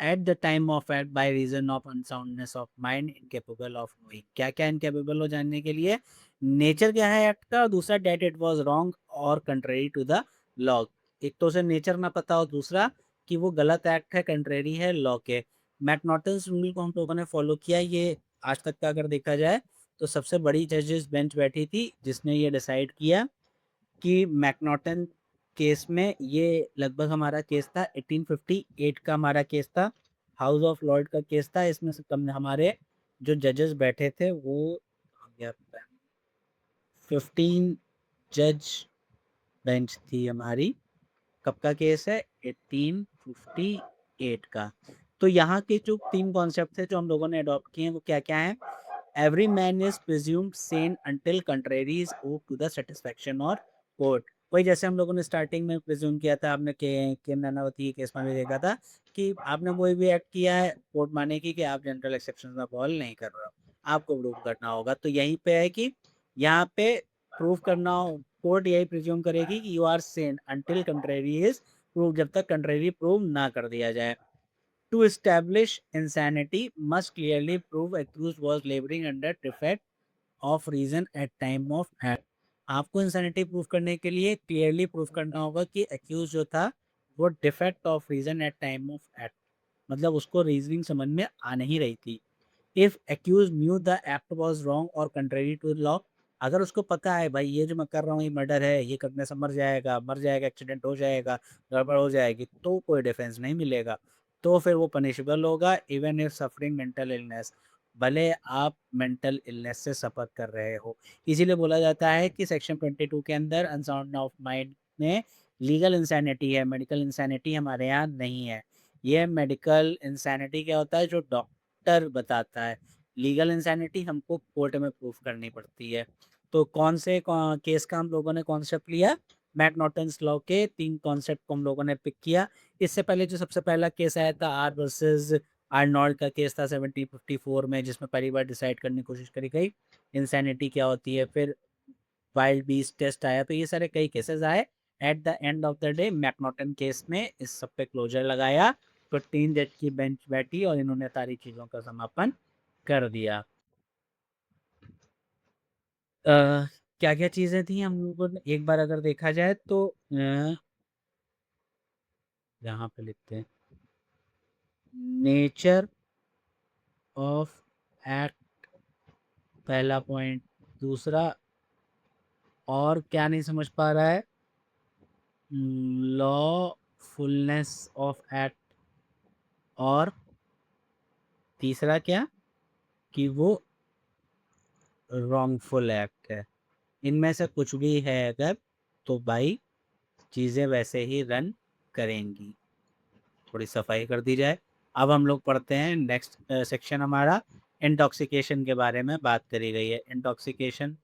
at the time of act by reason of unsoundness of mind incapable of knowing. क्या क्या इनकेपेबल हो जानने के लिए, नेचर क्या है एक्ट का, और दूसरा डेट इट वाज रॉन्ग और कंट्रेरी टू द लॉ। एक तो उसे नेचर ना पता हो, दूसरा कि वो गलत एक्ट है, कंट्रेरी है लॉ के। मैकनॉटन्स रूल को हम लोगों ने फॉलो किया। ये आज तक का अगर देखा जाए तो सबसे बड़ी जजेस बेंच बैठी थी जिसने ये डिसाइड किया कि मैकनॉटन केस में, ये लगभग हमारा केस था 1858 का हमारा केस था, हाउस ऑफ लॉर्ड का केस था। इसमें से कम हमारे जो जजेस बैठे थे वो 15 जज बेंच थी हमारी। कब का केस है, 1858 का। तो यहाँ के जो 3 कॉन्सेप्ट थे जो हम लोगों ने अडॉप्ट किए हैं वो क्या क्या है। Every man is presumed Sen until contrary is ओव टू द सेटिस्फेक्शन और कोर्ट। वही जैसे हम लोगों ने स्टार्टिंग में प्रिज्यूम किया था, आपने के नानावती के केस में भी देखा था कि आपने वही भी एक्ट किया है, कोर्ट माने कि आप जनरल एक्सेप्शन में फॉल नहीं कर रहे हो, आपको प्रूव करना होगा। तो यहीं पे है कि यहाँ पे प्रूव करना हो, कोर्ट यही प्रिज्यूम करेगी कि you are sane until contrary is prove, जब तक कंट्रेरी प्रूव ना कर दिया जाए। To establish insanity must clearly prove accused was laboring under defect of reason at time of act। आपको इंसैनिटी प्रूव करने के लिए क्लियरली प्रूव करना होगा कि एक्यूज जो था वो defect of reason at time of act, मतलब उसको रीजनिंग समझ में आ नहीं रही थी। If accused knew the act was wrong or contrary to law, अगर उसको पता है भाई ये जो मैं कर रहा हूँ ये मर्डर है, ये करने से मर जाएगा, एक्सीडेंट हो जाएगा, गड़बड़ हो जाएगी, तो कोई डिफेंस नहीं मिलेगा, तो फिर वो पनिशेबल होगा even if suffering mental illness, भले आप मेंटल इलनेस से सफ़र कर रहे हो। इसीलिए बोला जाता है कि सेक्शन 22 के अंदर अनसाउंड ऑफ माइंड में लीगल इंसैनिटी है, मेडिकल इंसैनिटी हमारे यहाँ नहीं है। ये मेडिकल इंसैनिटी क्या होता है, जो डॉक्टर बताता है। लीगल इंसैनिटी हमको कोर्ट में प्रूफ करनी पड़ती है। तो कौन से केस का हम लोगों ने कॉन्सेप्ट लिया, मैकनॉटन्स लॉ के 3 कॉन्सेप्ट को हम लोगों ने पिक किया। इससे पहले जो सबसे पहला केस आया था आर वर्सेस आर्नोल्ड का केस था 1754 में, जिसमें पहली बार डिसाइड करने की कोशिश करी गई इंसैनिटी क्या होती है। फिर वाइल्ड बीस्ट टेस्ट आया, तो ये सारे कई केसेस आए। At the end of the day McNaughton case में इस सब पे क्लोजर लगाया, तो 3 जज की बेंच बैठी और इन्होंने सारी चीज़ों का समापन कर दिया। क्या क्या चीज़ें थी हम लोगों ने एक बार अगर देखा जाए तो यहाँ पे लिखते हैं नेचर ऑफ एक्ट, पहला पॉइंट। दूसरा, और क्या नहीं समझ पा रहा है, लॉफुलनेस ऑफ एक्ट, और तीसरा क्या, कि वो रॉन्गफुल एक्ट है। इनमें से कुछ भी है अगर, तो भाई चीज़ें वैसे ही रन करेंगी। थोड़ी सफाई कर दी जाए। अब हम लोग पढ़ते हैं नेक्स्ट सेक्शन हमारा इंटॉक्सिकेशन के बारे में बात करी गई है। इंटॉक्सिकेशन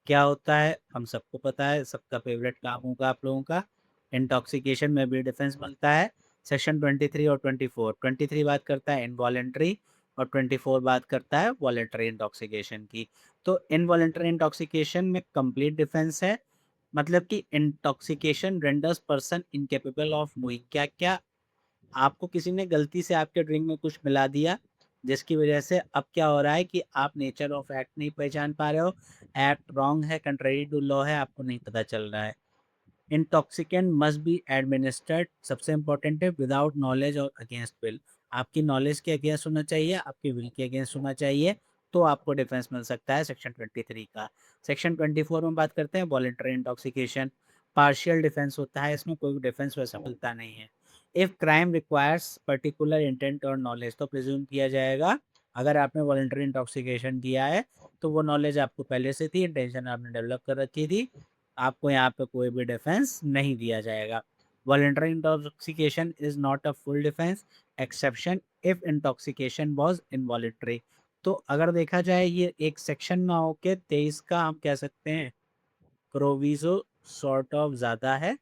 क्या होता है हम सबको पता है, सबका फेवरेट काम होगा आप लोगों का। इंटॉक्सिकेशन में भी डिफेंस बनता है। सेक्शन 23 और 24, 23 बात करता है इनवॉलेंट्री और 24 बात करता है वॉलेंट्री इंटॉक्सिकेशन की। तो इनवॉलेंट्री इंटॉक्सिकेशन में कंप्लीट डिफेंस है, मतलब कि intoxication renders person incapable of moving. क्या क्या, आपको किसी ने गलती से आपके ड्रिंक में कुछ मिला दिया, जिसकी वजह से अब क्या हो रहा है कि आप नेचर ऑफ एक्ट नहीं पहचान पा रहे हो, एक्ट रॉन्ग है, कंट्रेरी टू लॉ है, आपको नहीं पता चल रहा है। इंटॉक्सिकेंट मस्ट बी एडमिनिस्ट्रेड, सबसे इंपॉर्टेंट है, विदाउट नॉलेज और अगेंस्ट विल। आपकी नॉलेज के अगेंस्ट होना चाहिए, आपके विल के अगेंस्ट होना चाहिए, तो आपको डिफेंस मिल सकता है सेक्शन 23 का। सेक्शन 24 में बात करते हैं वॉलंटरी इंटॉक्सिकेशन, पार्शियल डिफेंस होता है, इसमें कोई डिफेंस वैसा मिलता नहीं है। If crime requires particular intent और नॉलेज, तो प्रिज्यूम किया जाएगा अगर आपने वॉलंटरी इंटॉक्सिकेशन किया है तो वो नॉलेज आपको पहले से थी, इंटेंशन आपने डेवलप कर रखी थी, आपको यहाँ पे कोई भी डिफेंस नहीं दिया जाएगा। Voluntary intoxication is not a full defence exception if intoxication was involuntary. तो अगर देखा जाए ये एक सेक्शन ना होके 23 का हम कह सकते हैं प्रोविजो सॉर्ट ऑफ ज़्यादा है,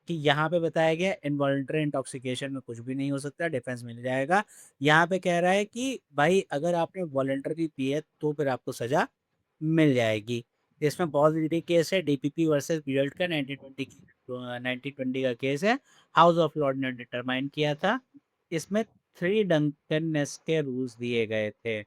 कि यहाँ पे बताया गया इनवॉलंटरी इंटॉक्सिकेशन में कुछ भी नहीं हो सकता, डिफेंस मिल जाएगा। यहाँ पे कह रहा है कि भाई अगर आपने वॉलंटरी पी है तो फिर आपको सजा मिल जाएगी। इसमें बहुत ईजी केस है, डीपीपी वर्सेस बियर्ड का 1920 का केस है, हाउस ऑफ लॉर्ड ने डिटरमाइन किया था। इसमें 3 डंकननेस के रूल्स दिए गए थे।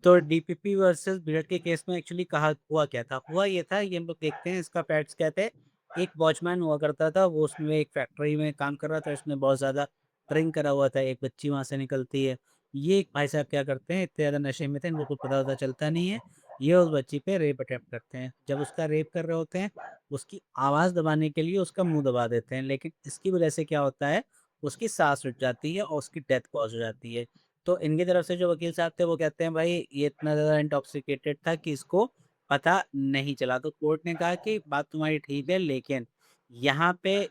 तो डीपीपी वर्सेस बियर्ड के केस में एक्चुअली कहा हुआ क्या था? हुआ ये था, ये हम लोग देखते हैं इसका फैक्ट्स क्या थे। एक वॉचमैन हुआ करता था, वो उसमें एक फैक्ट्री में काम कर रहा था, उसने बहुत ज़्यादा ड्रिंक करा हुआ था, एक बच्ची वहाँ से निकलती है। ये एक भाई साहब क्या करते हैं, इतने ज़्यादा नशे में थे, इनको कुछ पता-वता चलता नहीं है। ये उस बच्ची पे रेप अटेम्प्ट करते हैं। जब उसका रेप कर रहे होते हैं, उसकी आवाज़ दबाने के लिए उसका मुँह दबा देते हैं, लेकिन इसकी वजह से क्या होता है, उसकी साँस रुक जाती है और उसकी डेथ कॉज़ हो जाती है। तो इनकी तरफ से जो वकील साहब थे वो कहते हैं भाई ये इतना ज़्यादा इंटॉक्सिकेटेड था कि इसको पता नहीं चला। तो कोर्ट ने कहा कि बात तुम्हारी ठीक है, लेकिन यहाँ पे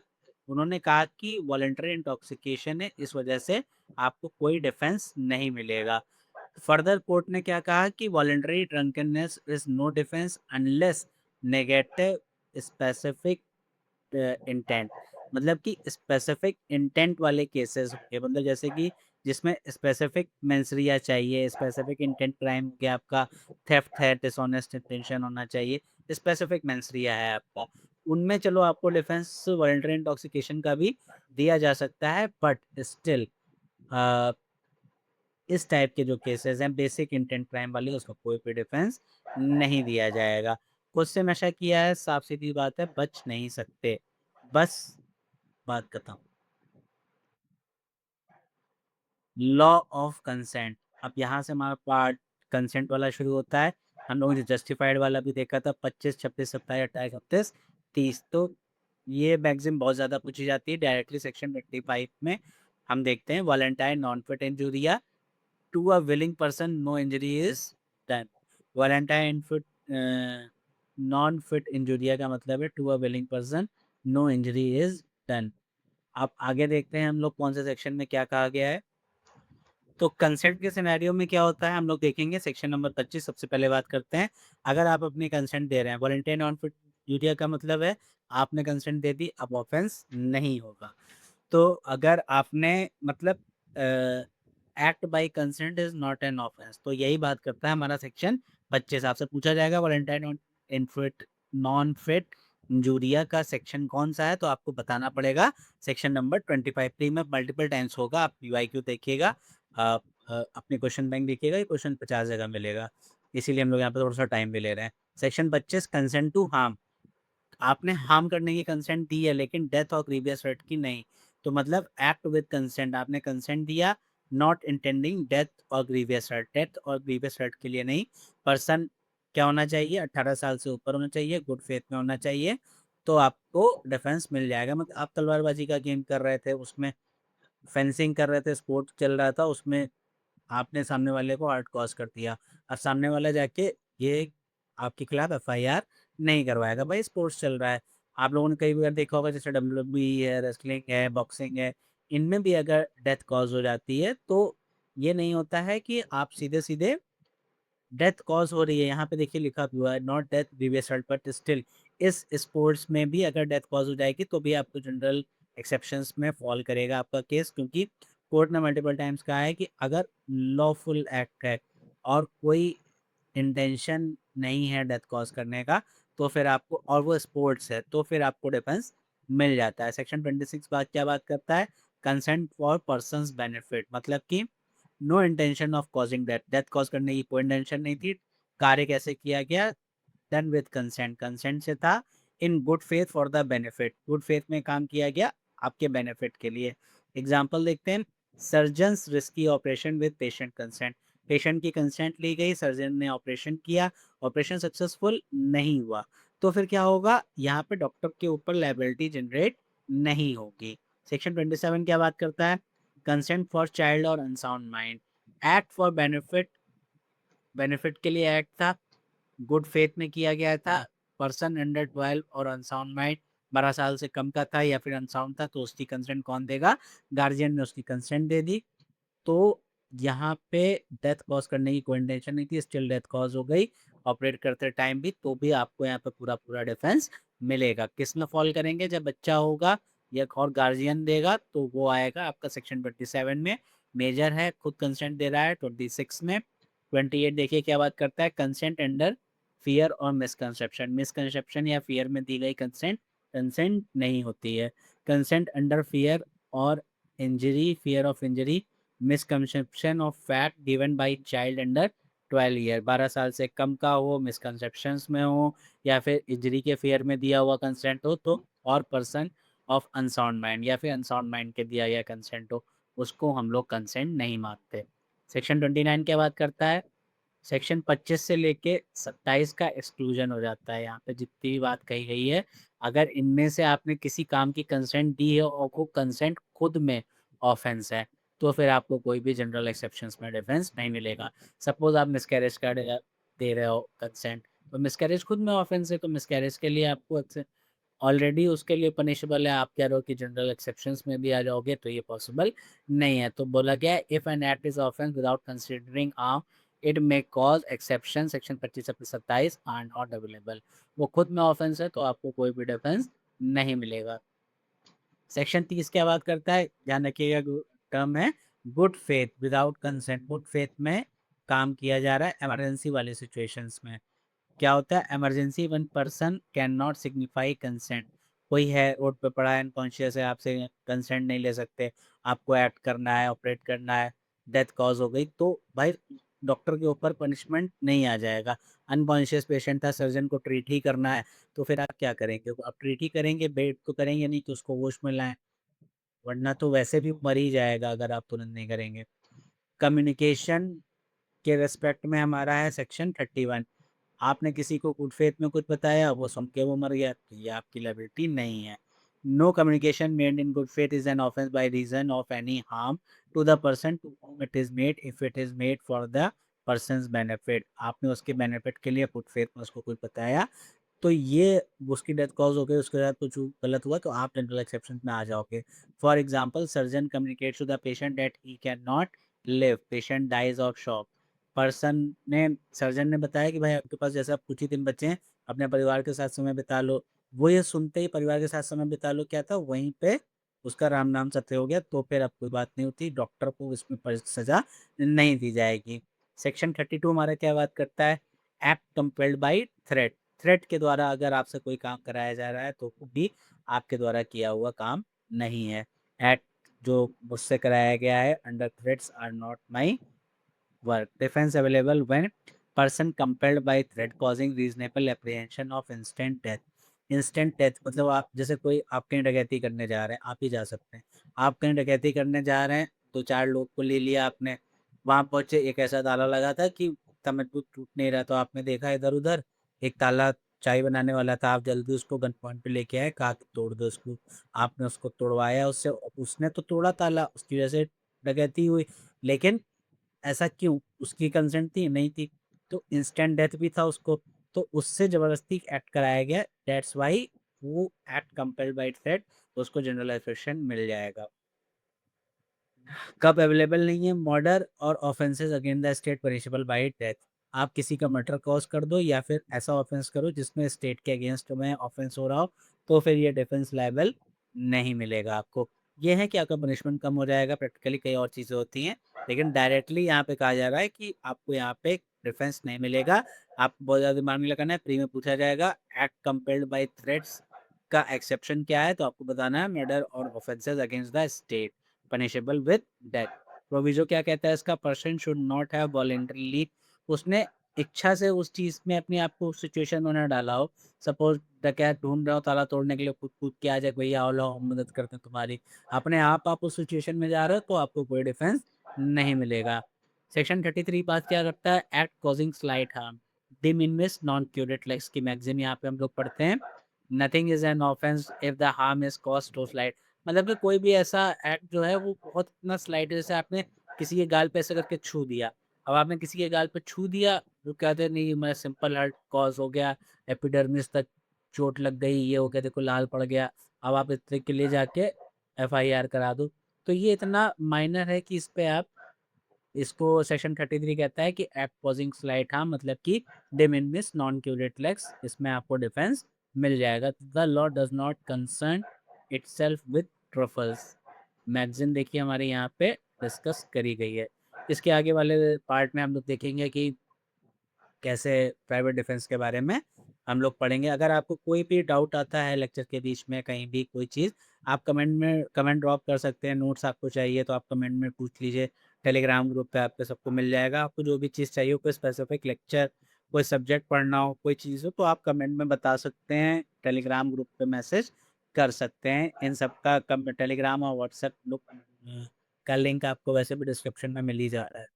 उन्होंने कहा कि वॉलंटरी इंटॉक्सिकेशन है, इस वजह से आपको कोई डिफेंस नहीं मिलेगा। फर्दर कोर्ट ने क्या कहा कि voluntary drunkenness is no defence unless negative specific intent, मतलब कि स्पेसिफिक इंटेंट वाले केसेस होंगे, मतलब जैसे कि जिसमें स्पेसिफिक मेंसरिया चाहिए, स्पेसिफिक इंटेंट क्राइम के आपका थेफ्ट है, डिसऑनेस्ट इंटेंशन होना चाहिए, स्पेसिफिक मेंसरिया है आपका, उनमें चलो आपको डिफेंस वॉलंटरी इंटॉक्सिकेशन का भी दिया जा सकता है, बट स्टिल इस टाइप के जो केसेस हैं बेसिक इंटेंट क्राइम वाले, उसका कोई भी डिफेंस नहीं दिया जाएगा। खुद से नशा किया है, साफ सीधी बात है, बच नहीं सकते। बस बात खत्म। लॉ ऑफ कंसेंट, अब यहाँ से हमारा पार्ट कंसेंट वाला शुरू होता है। हम लोगों ने जस्टिफाइड वाला भी देखा था, 25, 26, 27, 28, 29, 30। तो ये मैक्सिम बहुत ज़्यादा पूछी जाती है। डायरेक्टली सेक्शन 25 में हम देखते हैं volenti non fit injuria to a willing person, no injury is done. Volenti fit non fit injuria का मतलब है to a willing person, no injury is done. अब आगे देखते हैं हम लोग कौन से सेक्शन में क्या कहा गया है। तो कंसेंट के सिनेरियो में क्या होता है हम लोग देखेंगे, सेक्शन नंबर 25 सबसे पहले बात करते हैं। अगर आप अपनी कंसेंट दे रहे हैं, वॉलंटियर नॉन फिट ड्यूटी का मतलब है आपने कंसेंट दे दी, अब ऑफेंस नहीं होगा। तो अगर आपने मतलब act by consent is not an offence, तो यही बात करता है हमारा सेक्शन 25। आपसे पूछा जाएगा वॉलंटियर नॉन फिट इंजूरिया का सेक्शन कौन सा है, तो आपको बताना पड़ेगा सेक्शन नंबर 25। प्री में मल्टीपल टाइम्स होगा, आप पीवाईक्यू देखिएगा, आप अपने क्वेश्चन बैंक देखिएगा, ये क्वेश्चन 50 जगह मिलेगा, इसीलिए हम लोग यहाँ पे थोड़ा सा टाइम भी ले रहे हैं। सेक्शन 25 कंसेंट टू हार्म, आपने हार्म करने की कंसेंट दी है लेकिन डेथ और ग्रीवियस हर्ट की नहीं, तो मतलब एक्ट विद कंसेंट, आपने कंसेंट दिया नॉट इंटेंडिंग डेथ और ग्रीवियस हर्ट, डेथ और ग्रीवियस हर्ट के लिए नहीं। पर्सन क्या होना चाहिए, 18 साल से ऊपर होना चाहिए, गुड फेथ में होना चाहिए, तो आपको डिफेंस मिल जाएगा। मतलब आप तलवारबाजी का गेम कर रहे थे, उसमें फेंसिंग कर रहे थे, स्पोर्ट चल रहा था, उसमें आपने सामने वाले को हार्ट कॉज कर दिया, अब सामने वाला जाके ये आपके खिलाफ एफआईआर नहीं करवाएगा, भाई स्पोर्ट्स चल रहा है। आप लोगों ने कई बार देखा होगा जैसे डब्ल्यूडब्ल्यूई है, रेसलिंग है, बॉक्सिंग है, इनमें भी अगर डेथ कॉज हो जाती है तो ये नहीं होता है कि आप सीधे सीधे डेथ कॉज हो रही है, यहाँ पे देखिए लिखा भी हुआ है not death grievous hurt, but still इस स्पोर्ट्स में भी अगर डेथ कॉज हो जाएगी तो भी आपको जनरल एक्सेप्शंस में फॉल करेगा आपका केस, क्योंकि कोर्ट ने मल्टीपल टाइम्स कहा है कि अगर लॉफुल एक्ट है और कोई इंटेंशन नहीं है डेथ कॉज करने का, तो फिर आपको, और वो स्पोर्ट्स है, तो फिर आपको डिफेंस मिल जाता है। सेक्शन 26 बात क्या बात करता है, कंसेंट फॉर पर्सनस बेनिफिट, मतलब कि no intention of causing death, death cause करने की कोई इंटेंशन नहीं थी। कार्य कैसे किया गया? डन विद कंसेंट, कंसेंट से था। इन good faith for the benefit, good faith में काम किया गया आपके बेनिफिट के लिए। एग्जाम्पल देखते हैं, surgeons risky operation with patient consent, patient की कंसेंट ली गई, सर्जन ने ऑपरेशन किया, ऑपरेशन सक्सेसफुल नहीं हुआ, तो फिर क्या होगा? यहाँ पे डॉक्टर के ऊपर लायबिलिटी जनरेट नहीं होगी। सेक्शन 27 क्या बात करता है? कंसेंट फॉर चाइल्ड और unsound mind, act for benefit, benefit के लिए एक्ट था, गुड फेथ में किया गया था, पर्सन अंडर 12 और अनसाउंड माइंड 12 साल से कम का था या फिर अनसाउंड था, तो उसकी कंसेंट कौन देगा? गार्जियन ने उसकी कंसेंट दे दी। तो यहाँ पे डेथ कॉज करने की कोई इंटेंशन नहीं थी, स्टिल डेथ कॉज हो गई ऑपरेट करते टाइम भी, तो भी आपको यहाँ पे पूरा पूरा डिफेंस मिलेगा। किस में फॉल करेंगे? जब बच्चा होगा या और गार्जियन देगा तो वो आएगा आपका सेक्शन 27 में। मेजर है, खुद कंसेंट दे रहा है 26 में। 28 देखिए क्या बात करता है? कंसेंट अंडर फियर और मिसकंसेप्शन, मिसकंसेप्शन या फियर में दी गई कंसेंट कंसेंट नहीं होती है। कंसेंट अंडर फियर और injury, fear of injury, misconception of fact given by child under 12 year, 12 साल से कम का हो, मिसकंसेप्शंस में हो या फिर इंजरी के फेयर में दिया हुआ कंसेंट हो, तो और पर्सन ऑफ अनसाउंड माइंड या फिर अनसाउंड माइंड के दिया गया कंसेंट हो, उसको हम लोग कंसेंट नहीं मानते। सेक्शन 29 क्या बात करता है? सेक्शन 25 से लेके 27 का एक्सक्लूजन हो जाता है। यहाँ पे जितनी भी बात कही गई है, अगर इनमें से आपने किसी काम की कंसेंट दी है और वो कंसेंट खुद में ऑफेंस है, तो फिर आपको कोई भी जनरल एक्सेप्शंस में डिफेंस नहीं मिलेगा। सपोज आप मिसकैरेज का दे रहे हो कंसेंट, तो मिसकैरेज खुद में ऑफेंस है, तो मिसकैरेज के लिए आपको ऑलरेडी उसके लिए पनिशेबल है। आप कह रहे हो कि जनरल एक्सेप्शंस में भी आ जाओगे, तो ये पॉसिबल नहीं है। तो बोला गया if an act is offence without considering it may cause exception, section 25 से 27 आर नॉट अवेलेबल। वो खुद में ऑफेंस है तो आपको कोई भी डिफेंस नहीं मिलेगा। सेक्शन 30 क्या बात करता है? ध्यान रखिएगा, टर्म है good faith without consent, good faith में काम किया जा रहा है इमरजेंसी वाले सिचुएशंस में। क्या होता है? Emergency one person can not signify consent, कोई है रोड पे पड़ा है, अनकॉन्शियस है, आपसे कंसेंट नहीं ले सकते, आपको एक्ट करना है, ऑपरेट करना है, डेथ कॉज हो गई, तो भाई डॉक्टर के ऊपर पनिशमेंट नहीं आ जाएगा। अनकॉन्शियस पेशेंट था, सर्जन को ट्रीट ही करना है, तो फिर आप क्या करेंगे? आप ट्रीट ही करेंगे, बेड तो करेंगे नहीं, तो उसको होश में लाएं, वरना तो वैसे भी मर ही जाएगा अगर आप तुरंत नहीं करेंगे। कम्युनिकेशन के रेस्पेक्ट में हमारा है सेक्शन 31, आपने किसी को गुड फेथ में कुछ बताया, वो सुन के वो मर गया, तो ये आपकी लायबिलिटी नहीं है। No communication made in good faith is an offence by reason of any harm to the person to whom it is made if it is made for the person's benefit, आपने उसके benefit के लिए good faith में उसको कुछ बताया, तो ये उसकी डेथ कॉज हो गई, उसके साथ कुछ गलत हुआ, तो आप जनरल एक्सेप्शन में आ जाओगे। For example, surgeon communicate to the patient that he can not live, patient dies of shock, person ने, सर्जन ने बताया कि भाई आपके पास जैसे आप कुछ ही दिन बचे हैं, अपने परिवार के साथ समय बिता लो, वो ये सुनते ही परिवार के साथ समय बिता लो क्या था, वहीं पे उसका राम नाम सत्य हो गया, तो फिर अब कोई बात नहीं होती, डॉक्टर को इसमें सजा नहीं दी जाएगी। सेक्शन 32 हमारा क्या बात करता है? Act compelled by threat, threat के द्वारा अगर आपसे कोई काम कराया जा रहा है तो वो भी आपके द्वारा किया हुआ काम नहीं है। एक्ट जो मुझसे कराया गया है under threats are not my work, defence available when person compelled by threat causing reasonable apprehension of instant death, instant death मतलब आप जैसे कोई आप कहीं डकैती करने जा रहे हैं, आप ही जा सकते हैं, आप कहीं डकैती करने जा रहे हैं, तो चार लोग को ले लिया आपने, वहां पहुंचे, एक ऐसा ताला लगा था कि इतना मजबूत टूट नहीं रहा, तो आपने देखा इधर उधर एक ताला चाय बनाने वाला था, आप जल्दी उसको गन पॉइंट पे लेके आए, कहा कि तोड़ दो उसको, आपने उसको तोड़वाया, उससे उसने तो तोड़ा ताला, उसकी वजह से डकैती हुई, लेकिन ऐसा क्यों? उसकी कंसेंट थी? नहीं थी, तो इंस्टेंट डेथ भी था उसको, तो उससे जबरदस्ती एक्ट कराया गया, दैट्स वाई वो एक्ट कंपेल्ड बाय थ्रेट, तो उसको जनरलाइजेशन मिल जाएगा। कब अवेलेबल नहीं है? मर्डर और offences against the state punishable bye death, आप किसी का मर्डर कॉज कर दो या फिर ऐसा ऑफेंस करो जिसमें स्टेट के अगेंस्ट में ऑफेंस हो रहा हो, तो फिर ये डिफेंस लायबल नहीं मिलेगा आपको। ये है कि आपका पनिशमेंट कम हो जाएगा, प्रैक्टिकली कई और चीज़ें होती हैं, लेकिन डायरेक्टली यहाँ पे कहा जा रहा है कि आपको यहाँ पे डिफेंस नहीं मिलेगा। आपको बहुत ज़्यादा दिमाग नहीं लगाना है, प्री में पूछा जाएगा एक्ट कंपेल्ड बाय थ्रेट्स का एक्सेप्शन क्या है, तो आपको बताना है मर्डर और offences against the state punishable with death. Proviso क्या कहता है इसका, person should not have voluntarily, उसने इच्छा से उस चीज़ में अपने आप को उस सिचुएशन में ना डाला हो। सपोज़ डकैत ढूँढ रहा हो ताला तोड़ने के लिए, कूद-कूद के आ जाए, भैया आओ लाओ हम मदद करते हैं तुम्हारी। अपने आप उस सिचुएशन में जा रहे हो तो आपको कोई डिफेंस नहीं मिलेगा। सेक्शन 33 बात क्या करता है, एक्ट कॉजिंग स्लाइट हार्म, डिमिनिश नॉन क्यूरेट लाइक्स की मैगज़ीन यहाँ पे हम लोग पढ़ते हैं। Nothing is an offence if the harm is caused to slight, मतलब कि कोई भी ऐसा एक्ट जो है वो बहुत इतना स्लाइट, जैसे आपने किसी के गाल पे ऐसे करके छू दिया। अब आपने किसी के गाल पे छू दिया, वो कहते हैं नहीं मैं सिंपल हर्ट कॉज़ हो गया, एपिडर्मिस तक चोट लग गई, ये हो गया, देखो लाल पड़ गया। अब आप इतने के लिए जाके एफआईआर करा दो। तो ये इतना माइनर है कि इस पे आप, इसको सेक्शन 33 कहता है कि एक्ट कॉजिंग स्लाइट हार्म, मतलब कि de minimis नॉन क्यूरेट लेक्स, इसमें आपको डिफेंस मिल जाएगा। The law does not concern itself with trifles, magazine देखिए हमारे यहाँ पे डिस्कस करी गई है। इसके आगे वाले पार्ट में हम लोग देखेंगे कि कैसे प्राइवेट डिफेंस के बारे में हम लोग पढ़ेंगे। अगर आपको कोई भी डाउट आता है लेक्चर के बीच में कहीं भी कोई चीज़, आप कमेंट ड्रॉप कर सकते हैं। नोट्स आपको चाहिए तो आप कमेंट में पूछ लीजिए। टेलीग्राम ग्रुप पे आपको सबको मिल जाएगा। आपको जो भी चीज़ चाहिए हो, कोई स्पेसिफिक लेक्चर, कोई सब्जेक्ट पढ़ना हो, कोई चीज़ हो, तो आप कमेंट में बता सकते हैं। टेलीग्राम ग्रुप पे मैसेज कर सकते हैं। इन सब का टेलीग्राम और व्हाट्सएप का लिंक आपको वैसे भी डिस्क्रिप्शन में मिल ही जा रहा है।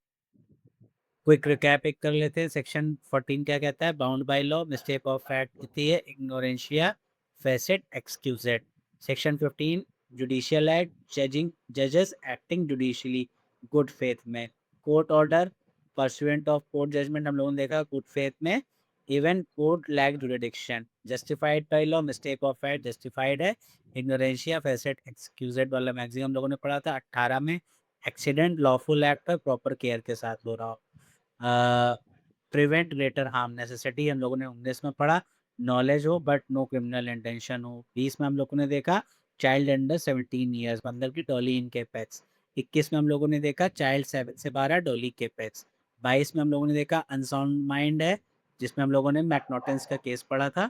क्विक रिकैप एक कर लेते हैं। सेक्शन 14 क्या कहता है, bound by law, mistake of fact होती है, इग्नोरेंशिया, फेसेट, एक्सक्यूजेट। सेक्शन 15 जुडिशियल एक्ट, जजेस एक्टिंग जुडिशियली गुड फेथ में। Court order, pursuant of court judgment हम लोगों ने देखा गुड फेथ में, even court lack jurisdiction. Justified by law, mistake of fact justified है, इग्नोरेंशिया, फेसेट, एक्सक्यूजेट वाला मैक्सिमम हम लोगों ने पढ़ा था 18 में। एक्सीडेंट लॉफुल एक्ट पर प्रॉपर केयर के साथ हो रहा हो। प्रिवेंट ग्रेटर हार्म, नेसेसिटी हम लोगों ने 19 में पढ़ा, नॉलेज हो बट नो क्रिमिनल इंटेंशन हो। 20 में हम लोगों ने देखा चाइल्ड अंडर 17 ईयर्स, मतलब की डॉली इनके पेट्स। 21 में हम लोगों ने देखा चाइल्ड 7 से 12 डॉली के पेट्स। 22 में हम लोगों ने देखा अनसाउंड माइंड है, जिसमें हम लोगों ने मैकनॉटन्स का केस पढ़ा था।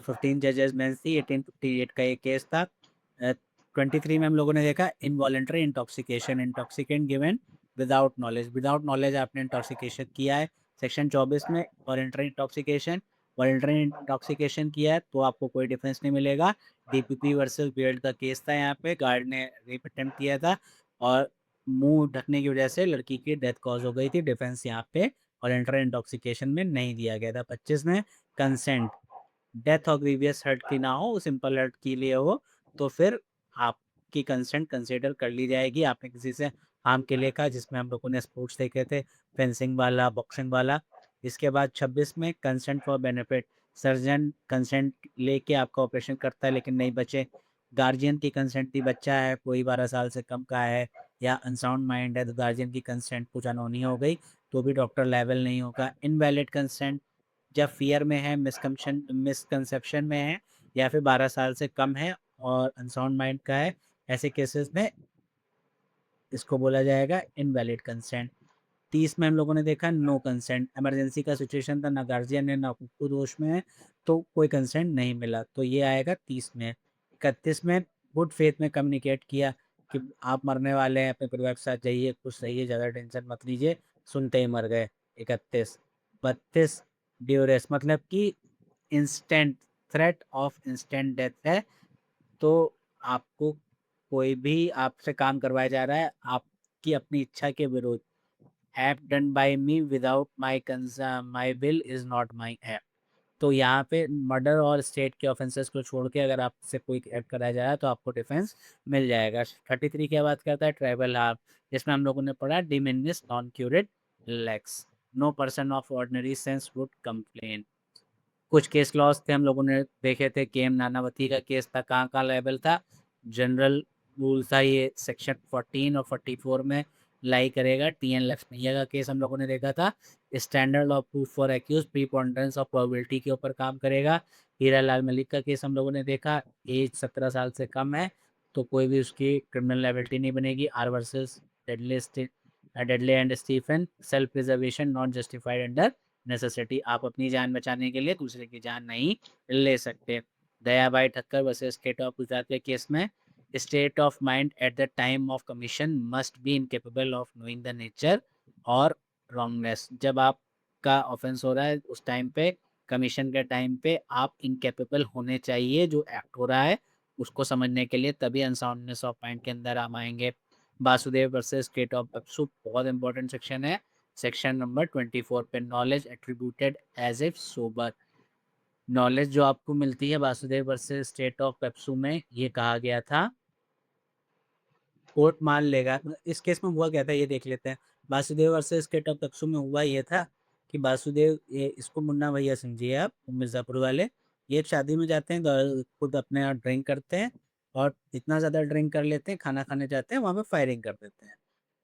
15 जजेस बेंच थी, 1858 का ये केस था। 23 में हम लोगों ने देखा involuntary intoxication, intoxicant given without knowledge, without knowledge आपने इंटॉक्सिकेशन किया है। सेक्शन 24 में वॉलेंट्री इंटॉक्सिकेशन, वॉलेंट्री इंटॉक्सिकेशन किया है तो आपको कोई डिफेंस नहीं मिलेगा। डीपीपी वर्सेस बियर्ड का केस था, यहाँ पे गार्ड ने रेप अटेम्प्ट किया था और मुंह ढकने की वजह से लड़की की डेथ कॉज हो गई थी। डिफेंस यहाँ पे वॉलेंट्री इंटॉक्सिकेशन में नहीं दिया गया था। 25 में कंसेंट, डेथ और ग्रीवियस हर्ट की ना हो, सिंपल हर्ट के लिए हो, तो फिर आपकी कंसेंट कंसिडर कर ली जाएगी। आपने किसी से हार्म के लिए कहा, जिसमें हम लोगों ने स्पोर्ट्स देखे थे, फेंसिंग वाला, बॉक्सिंग वाला। इसके बाद 26 में consent for benefit, surgeon consent लेके आपका ऑपरेशन करता है लेकिन नहीं बचे, गार्जियन की कंसेंट थी, बच्चा है कोई 12 साल से कम का है या अनसाउंड माइंड है तो गार्जियन की कंसेंट कुछ अनहोनी हो गई तो भी डॉक्टर लायबल नहीं होगा। इनवैलिड कंसेंट, जब फियर में है, मिसकंसेप्शन में है या फिर 12 साल से कम है और अनसाउंड माइंड का है, ऐसे केसेस में इसको बोला जाएगा इनवैलिड कंसेंट। 30 में हम लोगों ने देखा नो कंसेंट, इमरजेंसी का सिचुएशन था, ना गार्जियन है ना खुद होश में है तो कोई कंसेंट नहीं मिला, तो ये आएगा 30 में। 31 में गुड फेथ में कम्युनिकेट किया कि आप मरने वाले हैं, अपने परिवार के साथ जाइए, खुश रहिए, ज़्यादा टेंशन मत लीजिए, सुनते ही मर गए। 31। 32 ड्यूरेस, मतलब कि instant threat of instant death है, तो आपको कोई भी आपसे काम करवाया जा रहा है आपकी अपनी इच्छा के विरुद्ध, app done by me without my concern, my will is not my app. तो यहाँ पे मर्डर और स्टेट के ऑफेंसेस को छोड़ के अगर आपसे कोई ऐप कराया जा रहा है तो आपको डिफेंस मिल जाएगा। 33 क्या बात करता है, ट्राइबल हार्म, जिसमें हम लोगों ने पढ़ा de minimis non curat lex, no person of ordinary sense would complain. कुछ केस लॉस थे हम लोगों ने देखे थे, केएम नानावती का केस था, कहाँ कहाँ लेवल था, जनरल रूल था ये सेक्शन 14 और 44 में लाई करेगा। टीएन लक्ष्मैया का केस हम लोगों ने देखा था, standard of proof for accused, preponderance of probability के ऊपर काम करेगा। हीरा लाल मलिक का केस हम लोगों ने देखा, एज 17 साल से कम है तो कोई भी उसकी क्रिमिनल लायबिलिटी नहीं बनेगी। R versus Dudley and Stephen, self preservation not justified under necessity, आप अपनी जान बचाने के लिए दूसरे की जान नहीं ले सकते। Dayabai Thakkar versus state of Gujarat के केस में state of mind at the time of commission must be incapable of knowing the nature और रॉन्गनेस। जब आपका ऑफेंस हो रहा है उस टाइम पे, कमीशन के टाइम पे आप इनकेपेबल होने चाहिए जो एक्ट हो रहा है उसको समझने के लिए, तभी अनसाउंडनेस ऑफ माइंड के अंदर हम आएंगे। Vasudev versus state of Pepsu बहुत इंपॉर्टेंट सेक्शन है, सेक्शन नंबर 24 पे, knowledge attributed as if sober. Knowledge जो आपको मिलती है Vasudev versus state of Pepsu में, ये कहा गया था कोर्ट मान लेगा। इस केस में हुआ क्या था ये देख लेते हैं। Vasudev versus state of Pepsu में हुआ ये था कि वासुदेव, ये इसको मुन्ना भैया समझिए आप, मिर्जापुर वाले, ये शादी में जाते हैं, खुद अपने यहाँ ड्रिंक करते हैं और इतना ज़्यादा ड्रिंक कर लेते हैं, खाना खाने जाते हैं, वहाँ पे फायरिंग कर देते हैं।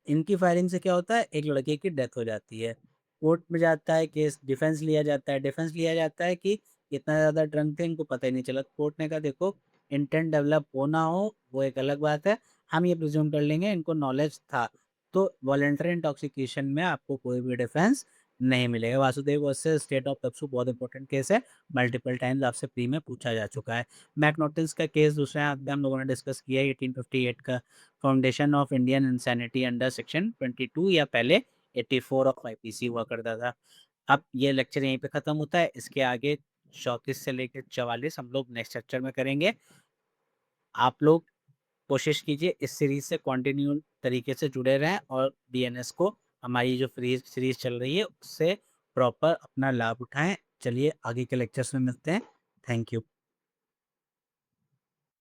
इनकी फायरिंग से क्या होता है, एक लड़के की डेथ हो जाती है। कोर्ट में जाता है केस, डिफेंस लिया जाता है, डिफेंस लिया जाता है कि इतना ज़्यादा ड्रंक थे इनको पता ही नहीं चला। कोर्ट ने कहा देखो, इंटेंट डेवलप हो ना हो वो एक अलग बात है, हम ये प्रिज्यूम कर लेंगे इनको नॉलेज था, तो वॉलेंटरी इंटॉक्सिकेशन में आपको कोई भी डिफेंस नहीं मिलेगा। Vasudev versus state of Pepsu बहुत इंपॉर्टेंट केस है, मल्टीपल टाइम्स आपसे प्री में पूछा जा चुका है। मैकनॉटिल्स का केस दूसरे हाथ में हम लोगों ने डिस्कस किया है, 1858 का, foundation of Indian insanity under section 22 या पहले 84 ऑफ आईपीसी हुआ करता था। अब ये लेक्चर यहीं पे खत्म होता है, इसके आगे 34 से लेकर 44 हम लोग नेक्स्ट लेक्चर में करेंगे। आप लोग कोशिश कीजिए इस सीरीज से कंटिन्यू तरीके से जुड़े रहें और डीएनएस को, हमारी जो फ्री सीरीज चल रही है उससे प्रॉपर अपना लाभ उठाएं। चलिए आगे के लेक्चर्स में मिलते हैं। Thank you.